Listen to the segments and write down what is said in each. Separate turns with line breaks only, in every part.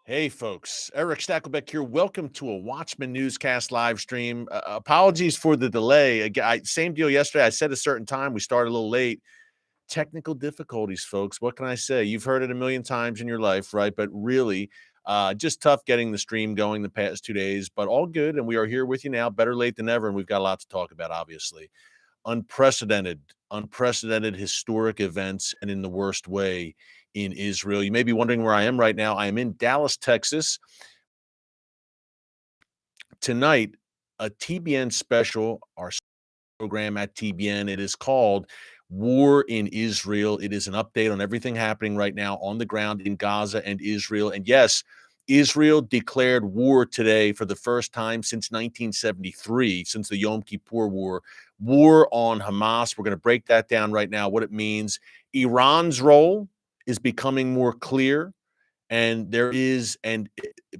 Hey, folks. Erick Stakelbeck here. Welcome to a Watchman Newscast live stream. Apologies for the delay. Again, same deal yesterday. I said a certain time. We started a little late. Technical difficulties, folks. What can I say? You've heard it a million times in your life, right? But really, just tough getting the stream going the past 2 days, but all good. And we are here with you now. Better late than never. And we've got a lot to talk about, obviously. Unprecedented historic events, and in the worst way, in Israel. You may be wondering where I am right now. I am in Dallas, Texas. Tonight, a TBN special, our program at TBN. It is called War in Israel. It is an update on everything happening right now on the ground in Gaza and Israel. And yes, Israel declared war today for the first time since 1973, since the Yom Kippur war on Hamas. We're going to break that down right now, what it means. Iran's role is becoming more clear. And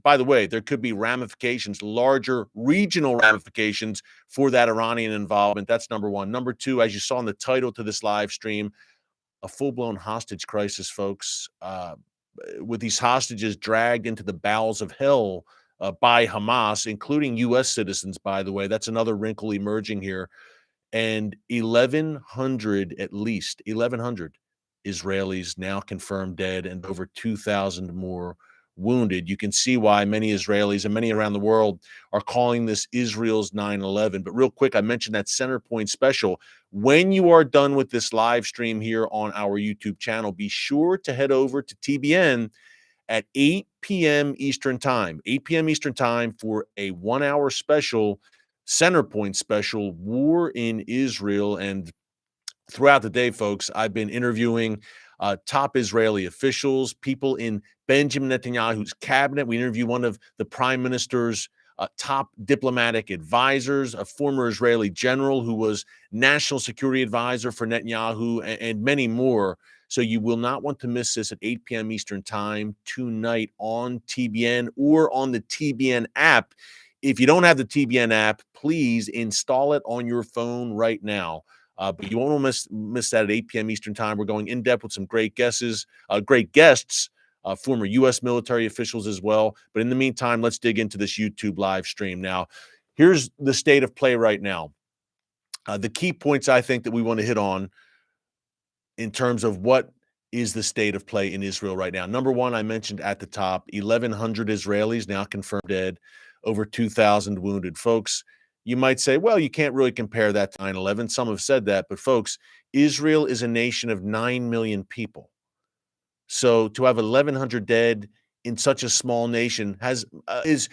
by the way, there could be ramifications, larger regional ramifications for that Iranian involvement. That's number one. Number two, as you saw in the title to this live stream, a full-blown hostage crisis, folks, with these hostages dragged into the bowels of hell by Hamas, including U.S. citizens, by the way. That's another wrinkle emerging here. And 1,100, at least 1,100 Israelis now confirmed dead and over 2,000 more wounded. You can see why many Israelis and many around the world are calling this Israel's 9/11. But real quick, I mentioned that Center Point special. When you are done with this live stream here on our YouTube channel, be sure to head over to TBN at 8 p.m. Eastern Time, 8 p.m. Eastern Time for a 1-hour special, Center Point special, War in Israel. And throughout the day, folks, I've been interviewing top Israeli officials, people in Benjamin Netanyahu's cabinet. We interviewed one of the prime minister's top diplomatic advisors, a former Israeli general who was national security advisor for Netanyahu, and many more. So you will not want to miss this at 8 p.m. Eastern Time tonight on TBN or on the TBN app. If you don't have the TBN app, please install it on your phone right now. But you won't miss that at 8 p.m. Eastern Time. We're going in depth with some great guests, former U.S. military officials as well. But in the meantime, let's dig into this YouTube live stream. Now, here's the state of play right now. The key points I think that we want to hit on in terms of what is the state of play in Israel right now. Number one, I mentioned at the top, 1,100 Israelis now confirmed dead, over 2,000 wounded. Folks, you might say, well, you can't really compare that to 9/11. Some have said that. But folks, Israel is a nation of 9 million people. So to have 1,100 dead in such a small nation is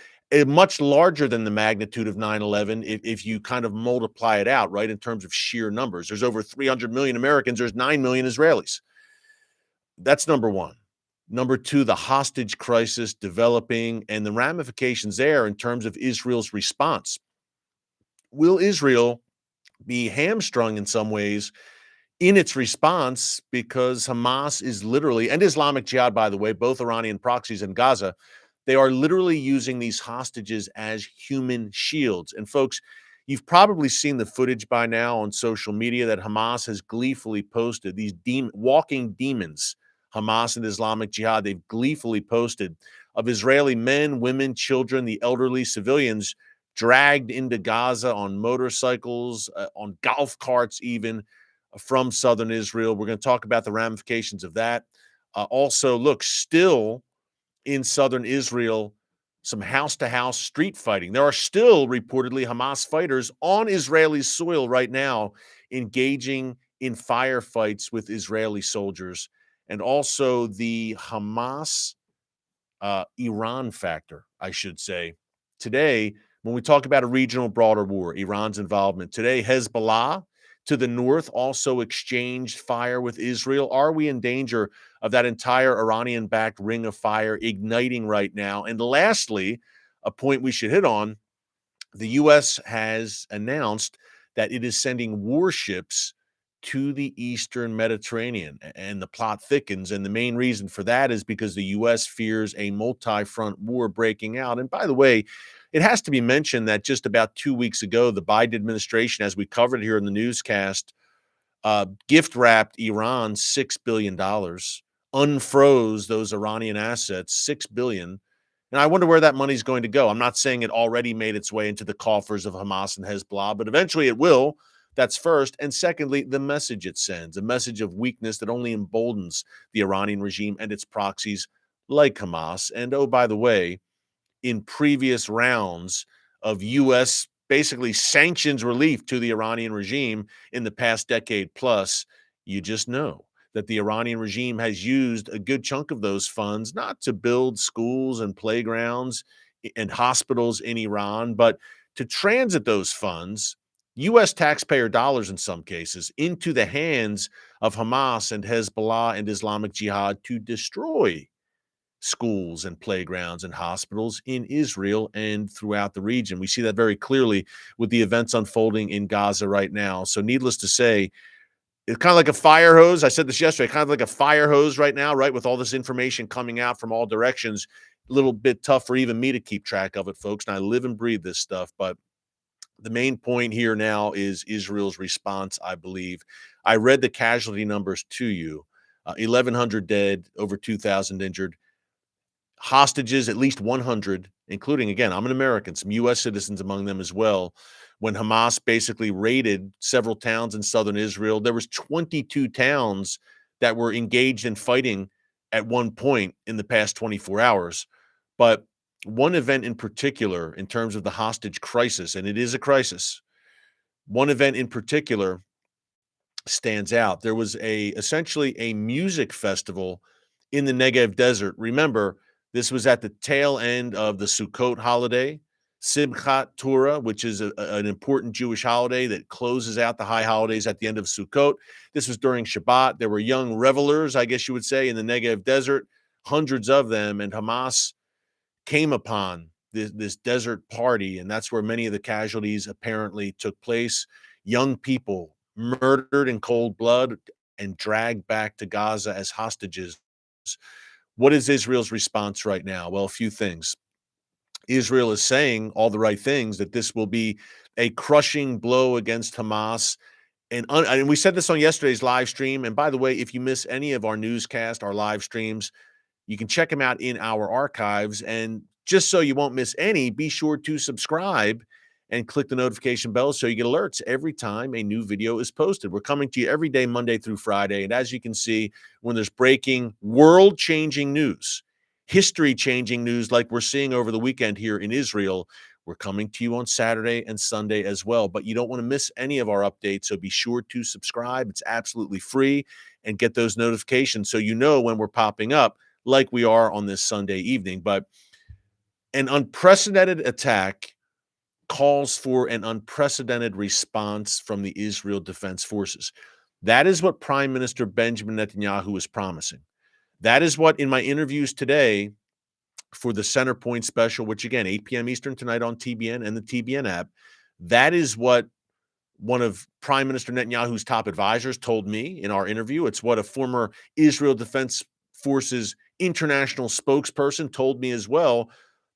much larger than the magnitude of 9/11 if you kind of multiply it out, right, in terms of sheer numbers. There's over 300 million Americans. There's 9 million Israelis. That's number one. Number two, the hostage crisis developing and the ramifications there in terms of Israel's response. Will Israel be hamstrung in some ways in its response because Hamas is literally, and Islamic Jihad, by the way, both Iranian proxies in Gaza, they are literally using these hostages as human shields. And folks, you've probably seen the footage by now on social media that Hamas has gleefully posted, these walking demons, Hamas and Islamic Jihad, they've gleefully posted of Israeli men, women, children, the elderly, civilians dragged into Gaza on motorcycles, on golf carts even, from southern Israel. We're going to talk about the ramifications of that. Also, look, still in southern Israel, some house-to-house street fighting. There are still reportedly Hamas fighters on Israeli soil right now engaging in firefights with Israeli soldiers. And also the Hamas Iran factor, I should say. Today, when we talk about a regional broader war, Iran's involvement, today Hezbollah to the north also exchanged fire with Israel. Are we in danger of that entire Iranian-backed ring of fire igniting right now? And lastly, a point we should hit on, the U.S. has announced that it is sending warships to the Eastern Mediterranean, and the plot thickens. And the main reason for that is because the U.S. fears a multi-front war breaking out. And by the way, it has to be mentioned that just about 2 weeks ago, the Biden administration, as we covered here in the newscast, gift-wrapped Iran $6 billion, unfroze those Iranian assets, $6 billion, And I wonder where that money's going to go. I'm not saying it already made its way into the coffers of Hamas and Hezbollah, but eventually it will. That's first. And secondly, the message it sends, a message of weakness that only emboldens the Iranian regime and its proxies like Hamas. And oh, by the way, in previous rounds of U.S. basically sanctions relief to the Iranian regime in the past decade plus, you just know that the Iranian regime has used a good chunk of those funds not to build schools and playgrounds and hospitals in Iran, but to transit those funds, U.S. taxpayer dollars in some cases, into the hands of Hamas and Hezbollah and Islamic Jihad to destroy schools and playgrounds and hospitals in Israel and throughout the region. We see that very clearly with the events unfolding in Gaza right now. So, needless to say, it's kind of like a fire hose. I said this yesterday, kind of like a fire hose right now, right? With all this information coming out from all directions, a little bit tough for even me to keep track of it, folks. And I live and breathe this stuff. But the main point here now is Israel's response, I believe. I read the casualty numbers to you 1,100 dead, over 2,000 injured. Hostages, at least 100, including, again, I'm an American, some U.S. citizens among them as well. When Hamas basically raided several towns in southern Israel, there was 22 towns that were engaged in fighting at one point in the past 24 hours. But one event in particular, in terms of the hostage crisis, and it is a crisis, one event in particular stands out. There was essentially a music festival in the Negev desert. Remember, this was at the tail end of the Sukkot holiday, Simchat Torah, which is an important Jewish holiday that closes out the high holidays at the end of Sukkot. This was during Shabbat. There were young revelers, I guess you would say, in the Negev desert, hundreds of them, and Hamas came upon this desert party, and that's where many of the casualties apparently took place. Young people murdered in cold blood and dragged back to Gaza as hostages. What is Israel's response right now? Well, a few things. Israel is saying all the right things, that this will be a crushing blow against Hamas. And we said this on yesterday's live stream. And by the way, if you miss any of our newscast, our live streams, you can check them out in our archives. And just so you won't miss any, be sure to subscribe and click the notification bell so you get alerts every time a new video is posted. We're coming to you every day, Monday through Friday. And as you can see, when there's breaking, world-changing news, history-changing news like we're seeing over the weekend here in Israel, we're coming to you on Saturday and Sunday as well. But you don't want to miss any of our updates, so be sure to subscribe. It's absolutely free, and get those notifications so you know when we're popping up, like we are on this Sunday evening. But an unprecedented attack calls for an unprecedented response from the Israel Defense Forces. That is what Prime Minister Benjamin Netanyahu is promising. That is what, in my interviews today for the Center Point special, which again, 8 p.m. Eastern tonight on TBN and the TBN app, that is what one of Prime Minister Netanyahu's top advisors told me in our interview. It's what a former Israel Defense Forces international spokesperson told me as well,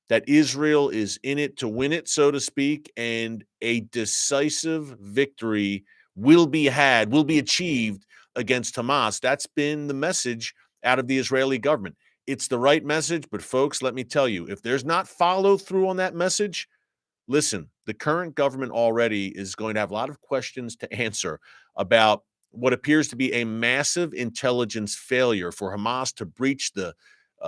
that Israel is in it to win it, so to speak, and a decisive victory will be achieved against Hamas. That's been the message out of the Israeli government. It's the right message, but folks, let me tell you, if there's not follow through on that message, listen, the current government already is going to have a lot of questions to answer about what appears to be a massive intelligence failure for Hamas to breach the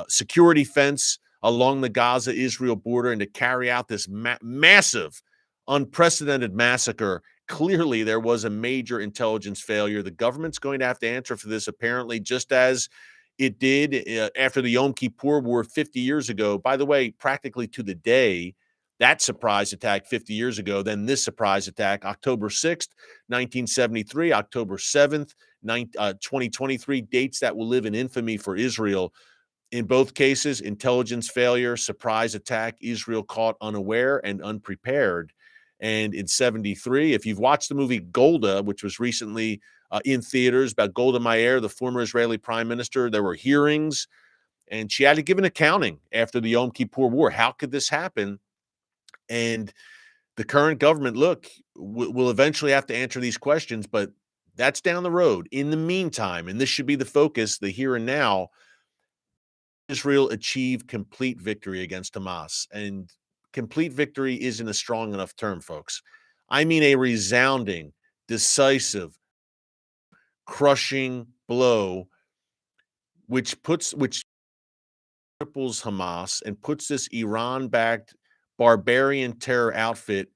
security fence along the Gaza-Israel border and to carry out this massive, unprecedented massacre. Clearly, there was a major intelligence failure. The government's going to have to answer for this, apparently, just as it did after the Yom Kippur War 50 years ago. By the way, practically to the day, that surprise attack 50 years ago, then this surprise attack, October 6th, 1973, October 7th, 2023, dates that will live in infamy for Israel. In both cases, intelligence failure, surprise attack, Israel caught unaware and unprepared. And in 73, if you've watched the movie Golda, which was recently in theaters about Golda Meir, the former Israeli prime minister, there were hearings, and she had to give an accounting after the Yom Kippur War. How could this happen? And the current government, look, will eventually have to answer these questions, but that's down the road. In the meantime, and this should be the focus, the here and now, Israel achieve complete victory against Hamas. And complete victory isn't a strong enough term, folks. I mean a resounding, decisive, crushing blow, which cripples Hamas and puts this Iran-backed barbarian terror outfit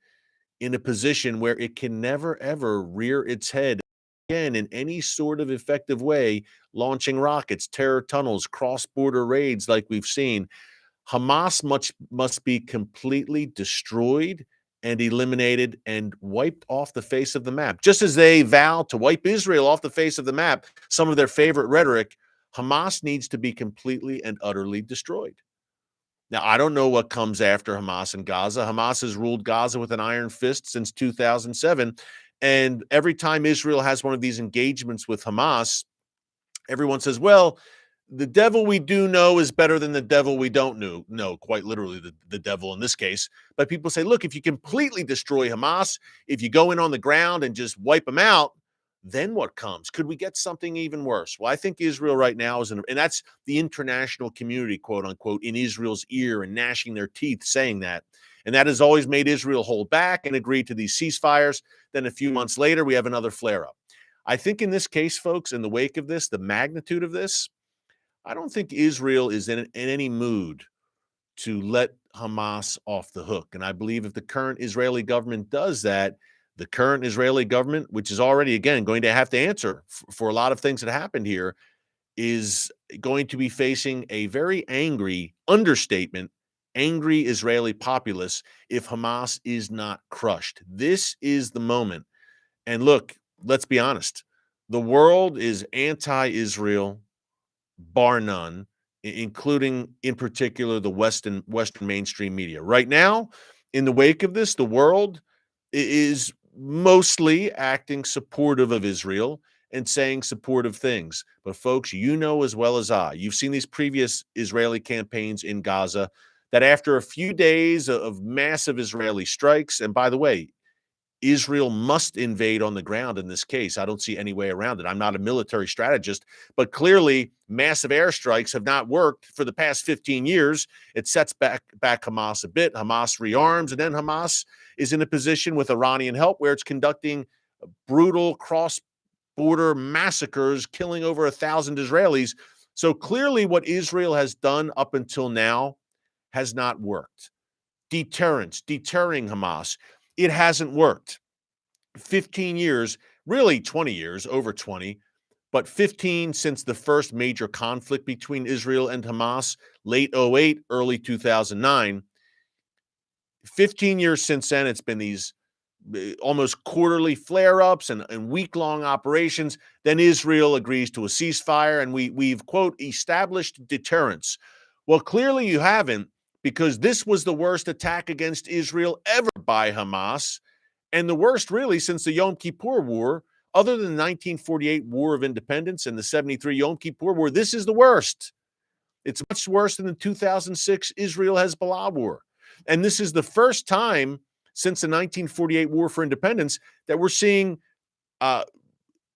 in a position where it can never, ever rear its head again in any sort of effective way, launching rockets, terror tunnels, cross-border raids like we've seen. Hamas must be completely destroyed and eliminated and wiped off the face of the map. Just as they vow to wipe Israel off the face of the map, some of their favorite rhetoric, Hamas needs to be completely and utterly destroyed. Now, I don't know what comes after Hamas and Gaza. Hamas has ruled Gaza with an iron fist since 2007. And every time Israel has one of these engagements with Hamas, everyone says, well, the devil we do know is better than the devil we don't know. No, quite literally the devil in this case. But people say, look, if you completely destroy Hamas, if you go in on the ground and just wipe them out, then what comes? Could we get something even worse? Well, I think Israel right now is and that's the international community, quote unquote, in Israel's ear and gnashing their teeth saying that. And that has always made Israel hold back and agree to these ceasefires. Then a few months later, we have another flare up. I think in this case, folks, in the wake of this, the magnitude of this, I don't think Israel is in any mood to let Hamas off the hook. And I believe if the current Israeli government does that, the current Israeli government, which is already, again, going to have to answer for a lot of things that happened here, is going to be facing a very angry, understatement, angry Israeli populace if Hamas is not crushed. This is the moment. And look, let's be honest. The world is anti-Israel, bar none, including in particular the Western mainstream media. Right now, in the wake of this, the world is mostly acting supportive of Israel and saying supportive things. But folks, you know as well as I, you've seen these previous Israeli campaigns in Gaza, that after a few days of massive Israeli strikes, and by the way, Israel must invade on the ground in this case. I don't see any way around it. I'm not a military strategist, but clearly massive airstrikes have not worked for the past 15 years. It sets back Hamas a bit. Hamas rearms, and then Hamas is in a position with Iranian help where it's conducting brutal cross-border massacres, killing over 1,000 Israelis. So clearly what Israel has done up until now has not worked. Deterrence, deterring Hamas. It hasn't worked. 15 years, really 20 years, over 20, but 15 since the first major conflict between Israel and Hamas, late 08, early 2009. 15 years since then, it's been these almost quarterly flare-ups and week-long operations. Then Israel agrees to a ceasefire, and we've, quote, established deterrence. Well, clearly you haven't, because this was the worst attack against Israel ever by Hamas, and the worst really since the Yom Kippur War. Other than the 1948 War of Independence and the 73 Yom Kippur War, this is the worst. It's much worse than the 2006 Israel-Hezbollah War. And this is the first time since the 1948 War for Independence that we're seeing the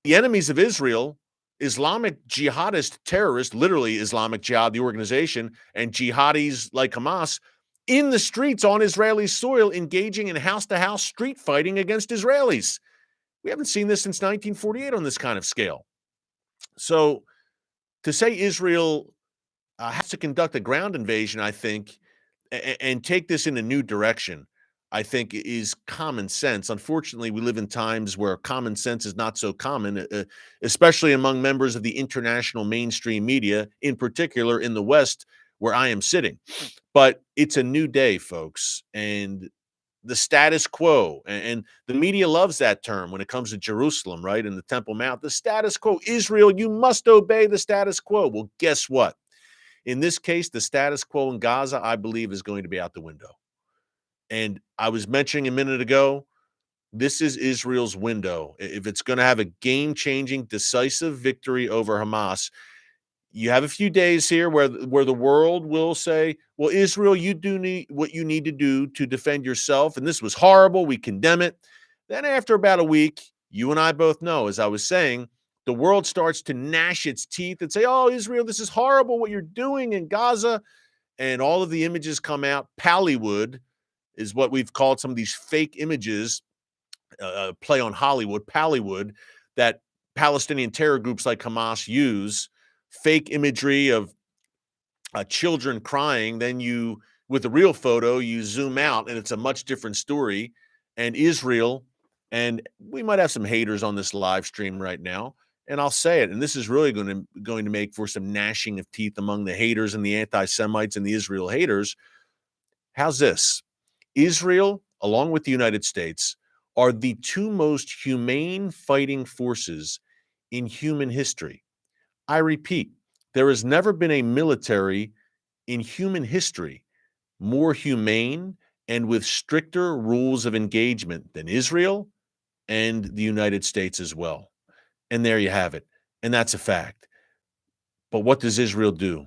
enemies of Israel, Islamic jihadist terrorists, literally Islamic Jihad, the organization, and jihadis like Hamas, in the streets on Israeli soil, engaging in house-to-house street fighting against Israelis. We haven't seen this since 1948 on this kind of scale. So to say Israel has to conduct a ground invasion, I think, and take this in a new direction, I think is common sense. Unfortunately, we live in times where common sense is not so common, especially among members of the international mainstream media, in particular in the West, where I am sitting. But it's a new day, folks, and the status quo, and the media loves that term when it comes to Jerusalem, right, and the Temple Mount, the status quo. Israel, you must obey the status quo. Well, guess what? In this case, the status quo in Gaza, I believe, is going to be out the window. And I was mentioning a minute ago, this is Israel's window. If it's going to have a game-changing, decisive victory over Hamas, you have a few days here where the world will say, well, Israel, you do need what you need to do to defend yourself. And this was horrible. We condemn it. Then after about a week, you and I both know, as I was saying, the world starts to gnash its teeth and say, "Oh, Israel, this is horrible what you're doing in Gaza." And all of the images come out. Pallywood is what we've called some of these fake images, play on Hollywood, Pallywood, that Palestinian terror groups like Hamas use, fake imagery of children crying. Then you, with the real photo, you zoom out and it's a much different story. And Israel, and we might have some haters on this live stream right now, and I'll say it, and this is really going to make for some gnashing of teeth among the haters and the anti-Semites and the Israel haters. How's this? Israel, along with the United States, are the two most humane fighting forces in human history. I repeat, there has never been a military in human history more humane and with stricter rules of engagement than Israel and the United States as well. And there you have it. And that's a fact. But what does Israel do?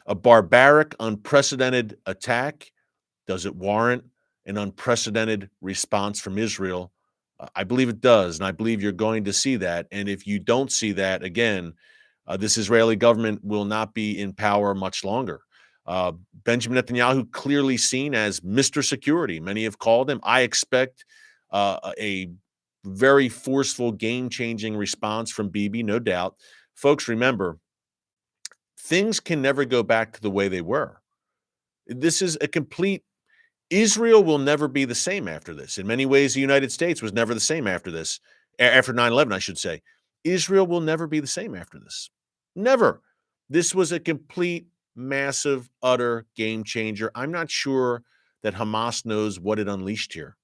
A barbaric, unprecedented attack. Does it warrant an unprecedented response from Israel? I believe it does, and I believe you're going to see that. And if you don't see that, again, this Israeli government will not be in power much longer. Benjamin Netanyahu, clearly seen as Mr. Security. Many have called him. I expect a very forceful, game-changing response from Bibi, no doubt. Folks, remember, things can never go back to the way they were. This is a complete Israel will never be the same after this. In many ways, the United States was never the same after this, after 9/11, I should say. Israel will never be the same after this. Never. This was a complete, massive, utter game changer. I'm not sure that Hamas knows what it unleashed here.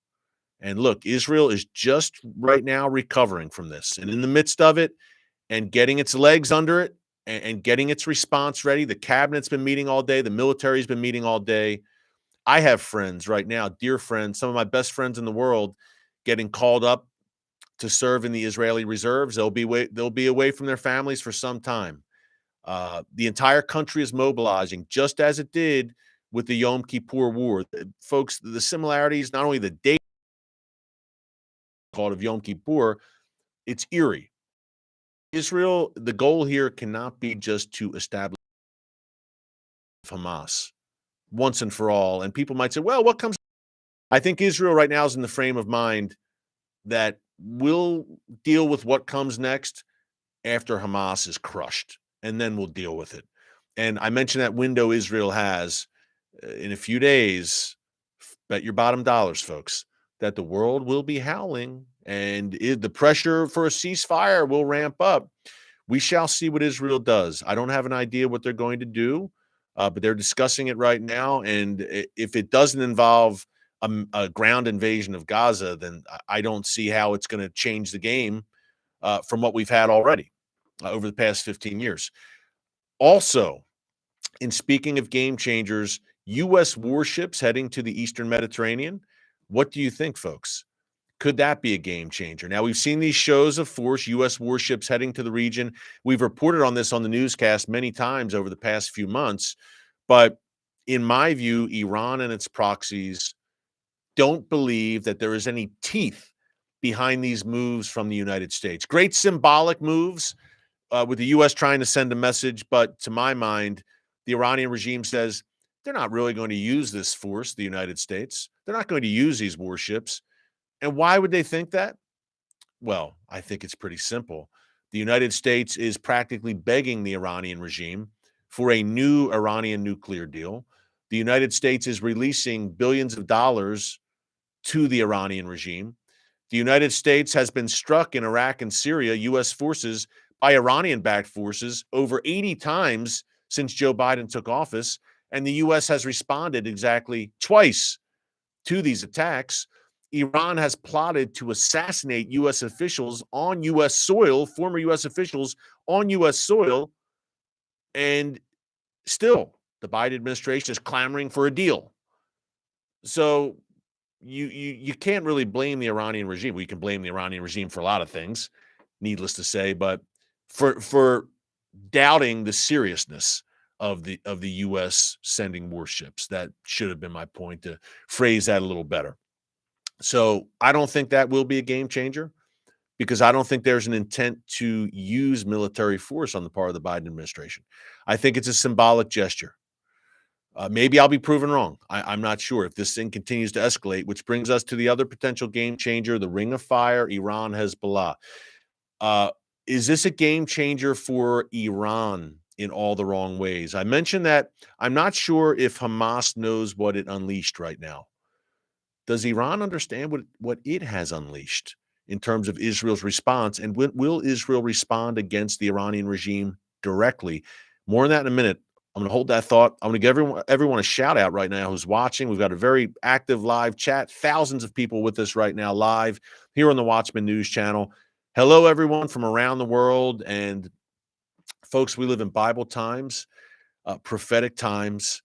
And look, Israel is just right now recovering from this. And in the midst of it and getting its legs under it and getting its response ready, the cabinet's been meeting all day, the military's been meeting all day. I have friends right now, dear friends, some of my best friends in the world, getting called up to serve in the Israeli reserves. They'll be away from their families for some time. The entire country is mobilizing, just as it did with the Yom Kippur War. Folks, the similarities, not only the date called of Yom Kippur, it's eerie. Israel, the goal here cannot be just to establish Hamas once and for all. And people might say, well, what comes? I think Israel right now is in the frame of mind that we'll deal with what comes next after Hamas is crushed, and then we'll deal with it. And I mentioned that window Israel has in a few days. Bet your bottom dollars, folks, that the world will be howling and the pressure for a ceasefire will ramp up. We shall see what Israel does. I don't have an idea what they're going to do, but they're discussing it right now. And if it doesn't involve a ground invasion of Gaza, then I don't see how it's going to change the game from what we've had already over the past 15 years. Also, in speaking of game changers, U.S. warships heading to the Eastern Mediterranean. What do you think, folks? Could that be a game changer? Now, we've seen these shows of force, U.S. warships heading to the region. We've reported on this on the newscast many times over the past few months. But in my view, Iran and its proxies don't believe that there is any teeth behind these moves from the United States. Great symbolic moves with the U.S. trying to send a message. But to my mind, the Iranian regime says they're not really going to use this force, the United States. They're not going to use these warships. And why would they think that? Well, I think it's pretty simple. The United States is practically begging the Iranian regime for a new Iranian nuclear deal. The United States is releasing billions of dollars to the Iranian regime. The United States has been struck in Iraq and Syria, U.S. forces, by Iranian-backed forces over 80 times since Joe Biden took office, and the U.S. has responded exactly twice to these attacks. Iran has plotted to assassinate U.S. officials on U.S. soil, former U.S. officials on U.S. soil, and still the Biden administration is clamoring for a deal. So you can't really blame the Iranian regime. We can blame the Iranian regime for a lot of things, needless to say, but for doubting the seriousness of the U.S. sending warships. That should have been my point, to phrase that a little better. So I don't think that will be a game changer, because I don't think there's an intent to use military force on the part of the Biden administration. I think it's a symbolic gesture. Maybe I'll be proven wrong. I'm not sure if this thing continues to escalate, which brings us to the other potential game changer, the Ring of Fire, Iran, Hezbollah. Uh, is this a game changer for Iran in all the wrong ways? I mentioned that I'm not sure if Hamas knows what it unleashed right now. Does Iran understand what it has unleashed in terms of Israel's response? And will Israel respond against the Iranian regime directly? More on that in a minute. I'm going to hold that thought. I'm going to give everyone a shout out right now who's watching. We've got a very active live chat. Thousands of people with us right now live here on the Watchman News channel. Hello, everyone from around the world. And folks, we live in Bible times, prophetic times.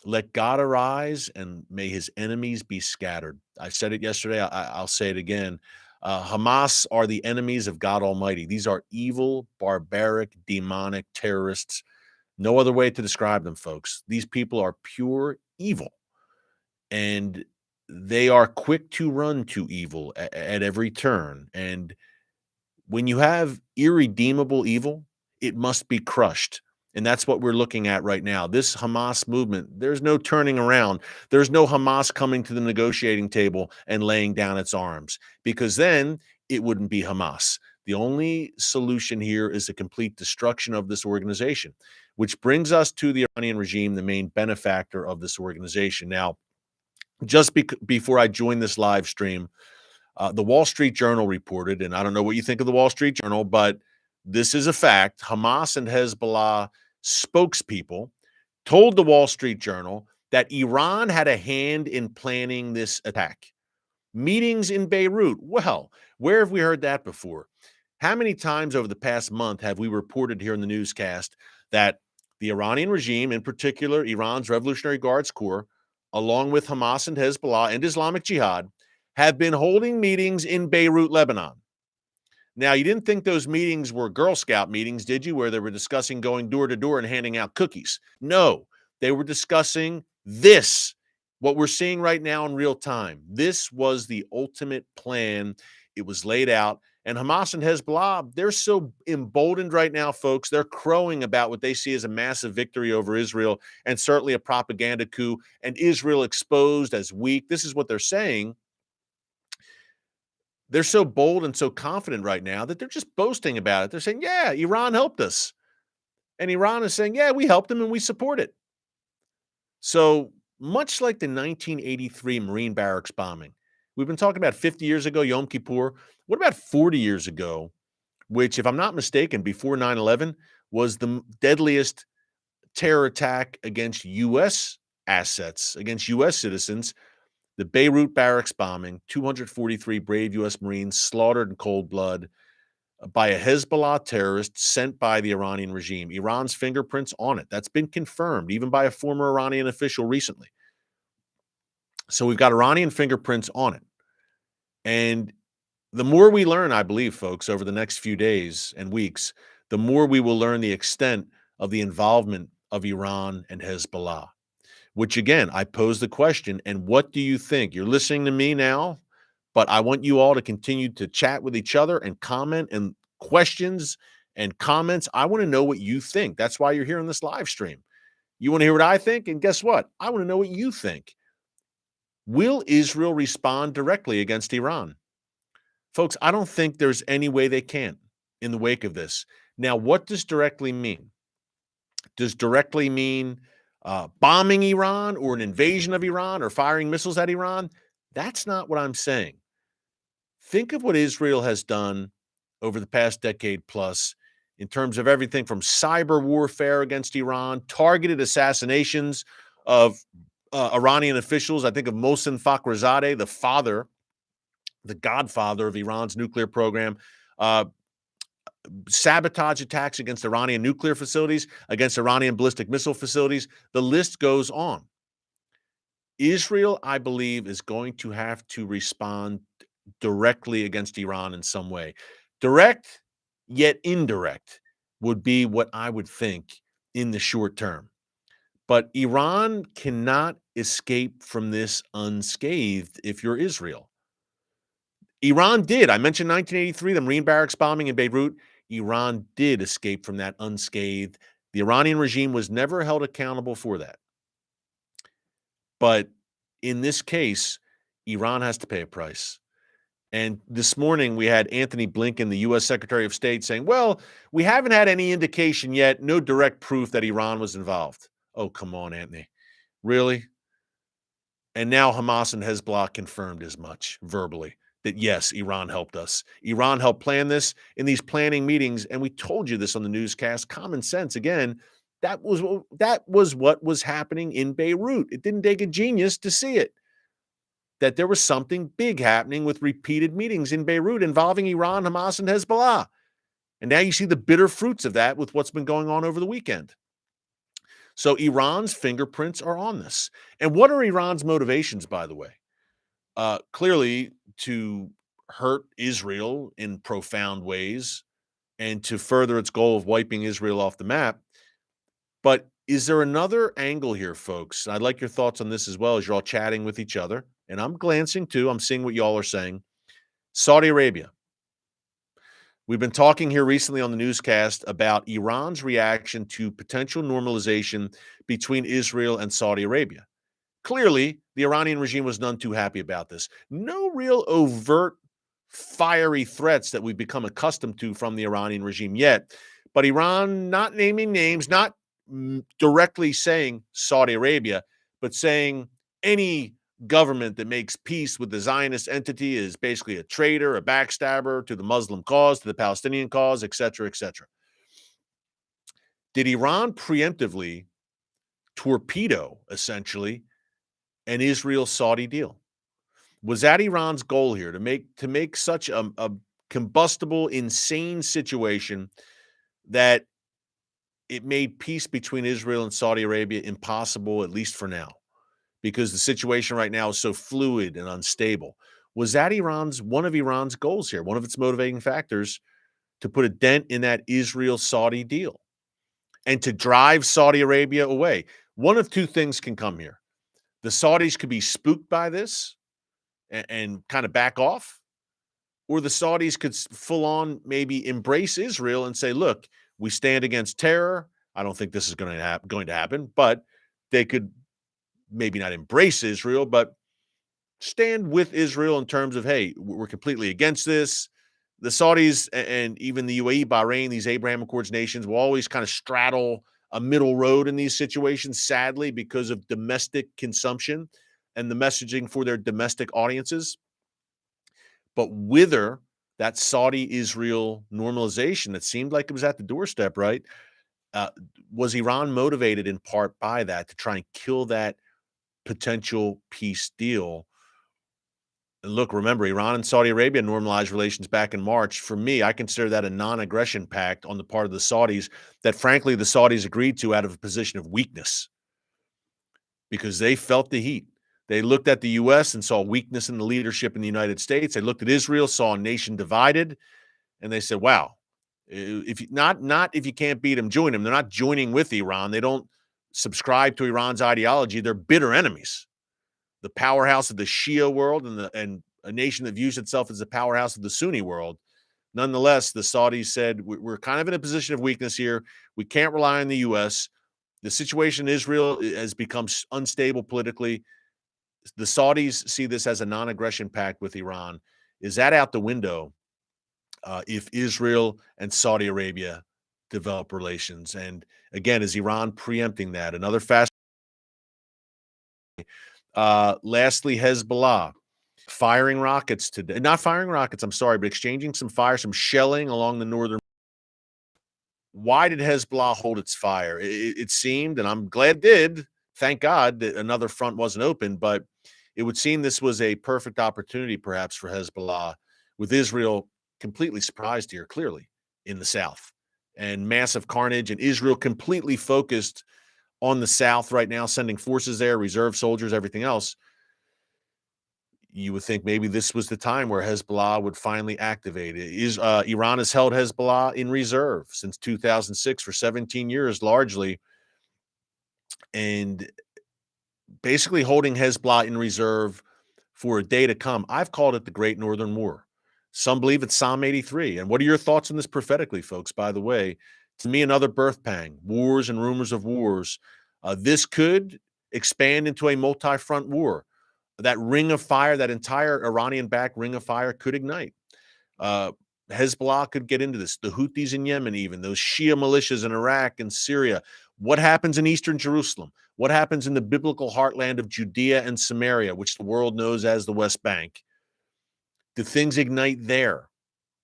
Let God arise and may his enemies be scattered. I said it yesterday. I'll say it again. Hamas are the enemies of God Almighty. These are evil, barbaric, demonic terrorists. No other way to describe them, folks. These people are pure evil, and they are quick to run to evil at every turn. And when you have irredeemable evil, it must be crushed. And that's what we're looking at right now. This Hamas movement, there's no turning around. There's no Hamas coming to the negotiating table and laying down its arms, because then it wouldn't be Hamas. The only solution here is the complete destruction of this organization, which brings us to the Iranian regime, the main benefactor of this organization. Now, just before I joined this live stream, the Wall Street Journal reported, and I don't know what you think of the Wall Street Journal, but this is a fact. Hamas and Hezbollah spokespeople told the Wall Street Journal that Iran had a hand in planning this attack. Meetings in Beirut. Well, where have we heard that before? How many times over the past month have we reported here in the newscast that the Iranian regime, in particular Iran's Revolutionary Guards Corps, along with Hamas and Hezbollah and Islamic Jihad, have been holding meetings in Beirut, Lebanon? Now, you didn't think those meetings were Girl Scout meetings, did you, where they were discussing going door to door and handing out cookies? No, they were discussing this, what we're seeing right now in real time. This was the ultimate plan. It was laid out. And Hamas and Hezbollah, they're so emboldened right now, folks. They're crowing about what they see as a massive victory over Israel and certainly a propaganda coup, and Israel exposed as weak. This is what they're saying. They're so bold and so confident right now that they're just boasting about it. They're saying, yeah, Iran helped us. And Iran is saying, yeah, we helped them and we support it. So much like the 1983 Marine barracks bombing, we've been talking about 50 years ago, Yom Kippur. What about 40 years ago, which, if I'm not mistaken, before 9/11, was the deadliest terror attack against U.S. assets, against U.S. citizens? The Beirut barracks bombing, 243 brave U.S. Marines slaughtered in cold blood by a Hezbollah terrorist sent by the Iranian regime. Iran's fingerprints on it. That's been confirmed, even by a former Iranian official recently. So we've got Iranian fingerprints on it. And the more we learn, I believe, folks, over the next few days and weeks, the more we will learn the extent of the involvement of Iran and Hezbollah. Which, again, I pose the question, and what do you think? You're listening to me now, but I want you all to continue to chat with each other and comment and questions and comments. I want to know what you think. That's why you're here on this live stream. You want to hear what I think? And guess what? I want to know what you think. Will Israel respond directly against Iran? Folks, I don't think there's any way they can in the wake of this. Now, what does directly mean? Does directly mean bombing Iran or an invasion of Iran or firing missiles at Iran? That's not what I'm saying. Think of what Israel has done over the past decade plus in terms of everything from cyber warfare against Iran, targeted assassinations of Iranian officials. I think of Mohsen Fakhrizadeh, the godfather of Iran's nuclear program, sabotage attacks against Iranian nuclear facilities, against Iranian ballistic missile facilities. The list goes on. Israel, I believe, is going to have to respond directly against Iran in some way. Direct, yet indirect, would be what I would think in the short term. But Iran cannot escape from this unscathed if you're Israel. Iran did. I mentioned 1983, the Marine barracks bombing in Beirut. Iran did escape from that unscathed. The Iranian regime was never held accountable for that. But in this case, Iran has to pay a price. And this morning, we had Anthony Blinken, the U.S. Secretary of State, saying, well, we haven't had any indication yet, no direct proof that Iran was involved. Oh, come on, Anthony. Really? And now Hamas and Hezbollah confirmed as much verbally that, yes, Iran helped us. Iran helped plan this in these planning meetings. And we told you this on the newscast. Common sense, again, that was what was happening in Beirut. It didn't take a genius to see it, that there was something big happening with repeated meetings in Beirut involving Iran, Hamas, and Hezbollah. And now you see the bitter fruits of that with what's been going on over the weekend. So Iran's fingerprints are on this. And what are Iran's motivations, by the way? Clearly to hurt Israel in profound ways and to further its goal of wiping Israel off the map. But is there another angle here, folks? I'd like your thoughts on this as well as you're all chatting with each other. And I'm glancing too. I'm seeing what y'all are saying. Saudi Arabia. We've been talking here recently on the newscast about Iran's reaction to potential normalization between Israel and Saudi Arabia. Clearly, the Iranian regime was none too happy about this. No real overt, fiery threats that we've become accustomed to from the Iranian regime yet. But Iran, not naming names, not directly saying Saudi Arabia, but saying any government that makes peace with the Zionist entity is basically a traitor, a backstabber to the Muslim cause, to the Palestinian cause, et cetera, et cetera. Did Iran preemptively torpedo, essentially, an Israel-Saudi deal? Was that Iran's goal here, to make such a combustible, insane situation that it made peace between Israel and Saudi Arabia impossible, at least for now, because the situation right now is so fluid and unstable? Was that one of Iran's goals here, one of its motivating factors, to put a dent in that Israel-Saudi deal and to drive Saudi Arabia away? One of two things can come here. The Saudis could be spooked by this and kind of back off, or the Saudis could full on maybe embrace Israel and say, look, we stand against terror. I don't think this is going to happen, but they could maybe not embrace Israel, but stand with Israel in terms of, hey, we're completely against this. The Saudis and even the UAE, Bahrain, these Abraham Accords nations will always kind of straddle a middle road in these situations, sadly, because of domestic consumption and the messaging for their domestic audiences. But whether that Saudi-Israel normalization that seemed like it was at the doorstep, right, was Iran motivated in part by that to try and kill that potential peace deal? And look, remember, Iran and Saudi Arabia normalized relations back in March. For me, I consider that a non-aggression pact on the part of the Saudis that, frankly, the Saudis agreed to out of a position of weakness because they felt the heat. They looked at the U.S. and saw weakness in the leadership in the United States. They looked at Israel, saw a nation divided, and they said, wow, if you can't beat them, join them. They're not joining with Iran. They don't subscribe to Iran's ideology. They're bitter enemies. The powerhouse of the Shia world and a nation that views itself as the powerhouse of the Sunni world. Nonetheless, the Saudis said, we're kind of in a position of weakness here. We can't rely on the U.S. The situation in Israel has become unstable politically. The Saudis see this as a non-aggression pact with Iran. Is that out the window if Israel and Saudi Arabia develop relations? And again, is Iran preempting that? Another fast. Lastly, Hezbollah firing rockets today. Not firing rockets, I'm sorry, but exchanging some shelling along the northern. Why did Hezbollah hold its fire? It seemed, and I'm glad it did, thank God, that another front wasn't open, but it would seem this was a perfect opportunity perhaps for Hezbollah, with Israel completely surprised here, clearly, in the south. And massive carnage, and Israel completely focused on the south right now, sending forces there, reserve soldiers, everything else. You would think maybe this was the time where Hezbollah would finally activate. Iran has held Hezbollah in reserve since 2006 for 17 years, largely, and basically holding Hezbollah in reserve for a day to come. I've called it the Great Northern War. Some believe it's Psalm 83. And what are your thoughts on this prophetically, folks? By the way, to me, another birth pang, wars and rumors of wars. This could expand into a multi-front war. That ring of fire, that entire Iranian-backed ring of fire could ignite. Uh, Hezbollah could get into this. The Houthis in Yemen, even those Shia militias in Iraq and Syria. What happens in eastern Jerusalem? What happens in the biblical heartland of Judea and Samaria, which the world knows as the West Bank? Do things ignite there,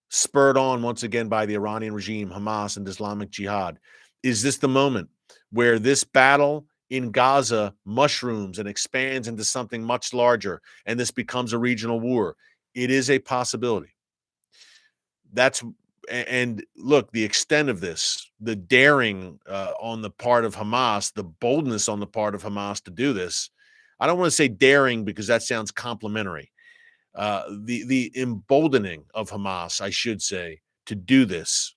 spurred on once again by the Iranian regime, Hamas, and Islamic Jihad? Is this the moment where this battle in Gaza mushrooms and expands into something much larger, and this becomes a regional war? It is a possibility. And look, the extent of this, the daring on the part of Hamas, the boldness on the part of Hamas to do this. I don't want to say daring because that sounds complimentary. The emboldening of Hamas, I should say, to do this.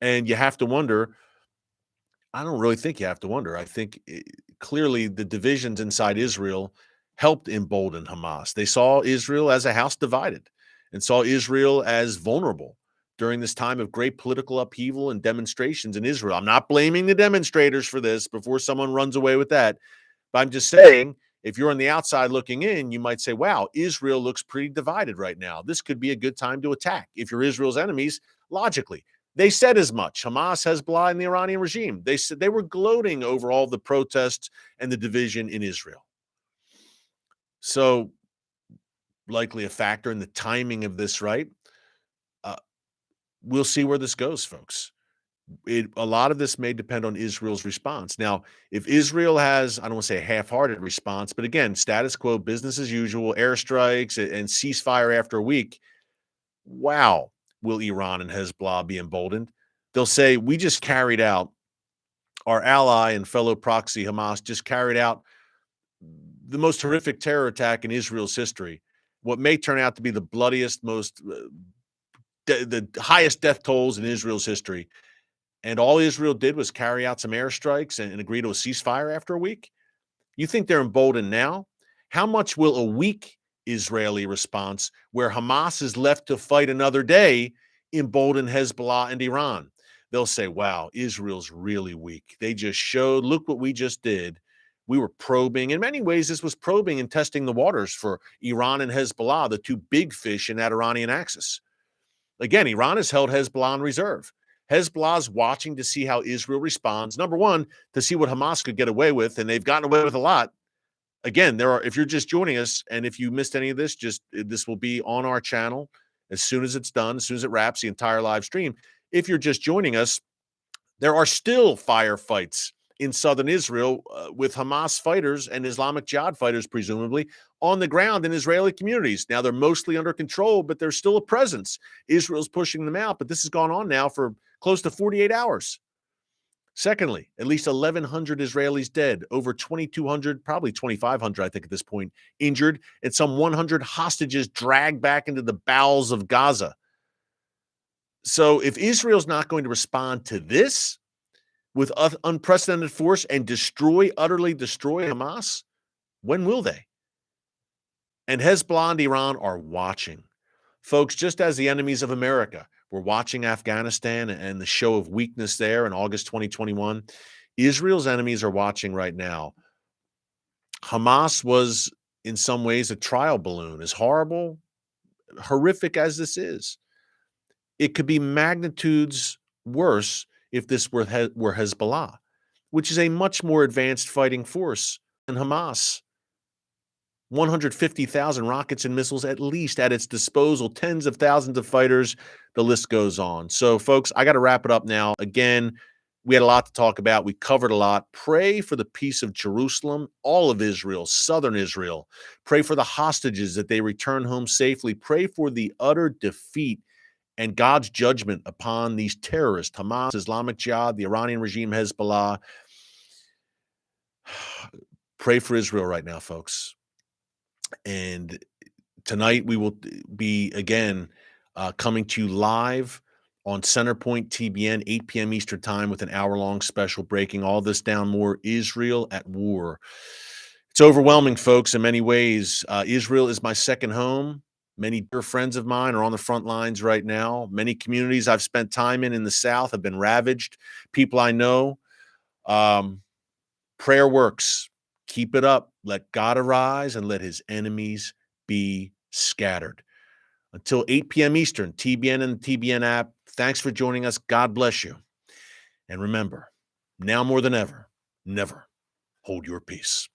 And you have to wonder. I don't really think you have to wonder. I think clearly the divisions inside Israel helped embolden Hamas. They saw Israel as a house divided and saw Israel as vulnerable during this time of great political upheaval and demonstrations in Israel. I'm not blaming the demonstrators for this before someone runs away with that. But I'm just saying, if you're on the outside looking in, you might say, wow, Israel looks pretty divided right now. This could be a good time to attack. If you're Israel's enemies, logically, they said as much. Hamas, Hezbollah, and the Iranian regime. They said they were gloating over all the protests and the division in Israel. So, likely a factor in the timing of this, right? We'll see where this goes, folks. A lot of this may depend on Israel's response. Now, if Israel has, I don't want to say a half-hearted response, but again, status quo, business as usual, airstrikes and ceasefire after a week, wow, will Iran and Hezbollah be emboldened? They'll say, we just carried out, our ally and fellow proxy Hamas just carried out the most horrific terror attack in Israel's history. What may turn out to be the bloodiest, most the highest death tolls in Israel's history. And all Israel did was carry out some airstrikes and agree to a ceasefire after a week. You think they're emboldened now? How much will a weak Israeli response, where Hamas is left to fight another day, embolden Hezbollah and Iran? They'll say, wow, Israel's really weak. They just showed, look what we just did. We were probing. In many ways, this was probing and testing the waters for Iran and Hezbollah, the two big fish in that Iranian axis. Again, Iran has held Hezbollah in reserve. Hezbollah's watching to see how Israel responds. Number one, to see what Hamas could get away with, and they've gotten away with a lot. Again, if you're just joining us, and if you missed any of this, this will be on our channel as soon as it's done, as soon as it wraps, the entire live stream. If you're just joining us, there are still firefights in southern Israel with Hamas fighters and Islamic Jihad fighters, presumably, on the ground in Israeli communities. Now, they're mostly under control, but there's still a presence. Israel's pushing them out, but this has gone on now for close to 48 hours. Secondly, at least 1,100 Israelis dead, over 2,200, probably 2,500, I think at this point, injured, and some 100 hostages dragged back into the bowels of Gaza. So if Israel's not going to respond to this with unprecedented force and utterly destroy Hamas, when will they? And Hezbollah and Iran are watching. Folks, just as the enemies of America were watching Afghanistan and the show of weakness there in August 2021, Israel's enemies are watching right now. Hamas was, in some ways, a trial balloon. As horrible, horrific as this is, it could be magnitudes worse if this were Hezbollah, which is a much more advanced fighting force than Hamas. 150,000 rockets and missiles at least at its disposal, tens of thousands of fighters. The list goes on. So, folks, I got to wrap it up now. Again, we had a lot to talk about. We covered a lot. Pray for the peace of Jerusalem, all of Israel, southern Israel. Pray for the hostages that they return home safely. Pray for the utter defeat and God's judgment upon these terrorists, Hamas, Islamic Jihad, the Iranian regime, Hezbollah. Pray for Israel right now, folks. And tonight we will be, again, coming to you live on Centerpoint TBN, 8 p.m. Eastern Time, with an hour-long special breaking all this down more. Israel at war. It's overwhelming, folks, in many ways. Israel is my second home. Many dear friends of mine are on the front lines right now. Many communities I've spent time in the South have been ravaged. People I know, prayer works. Keep it up. Let God arise and let his enemies be scattered. Until 8 p.m. Eastern, TBN and the TBN app. Thanks for joining us. God bless you. And remember, now more than ever, never hold your peace.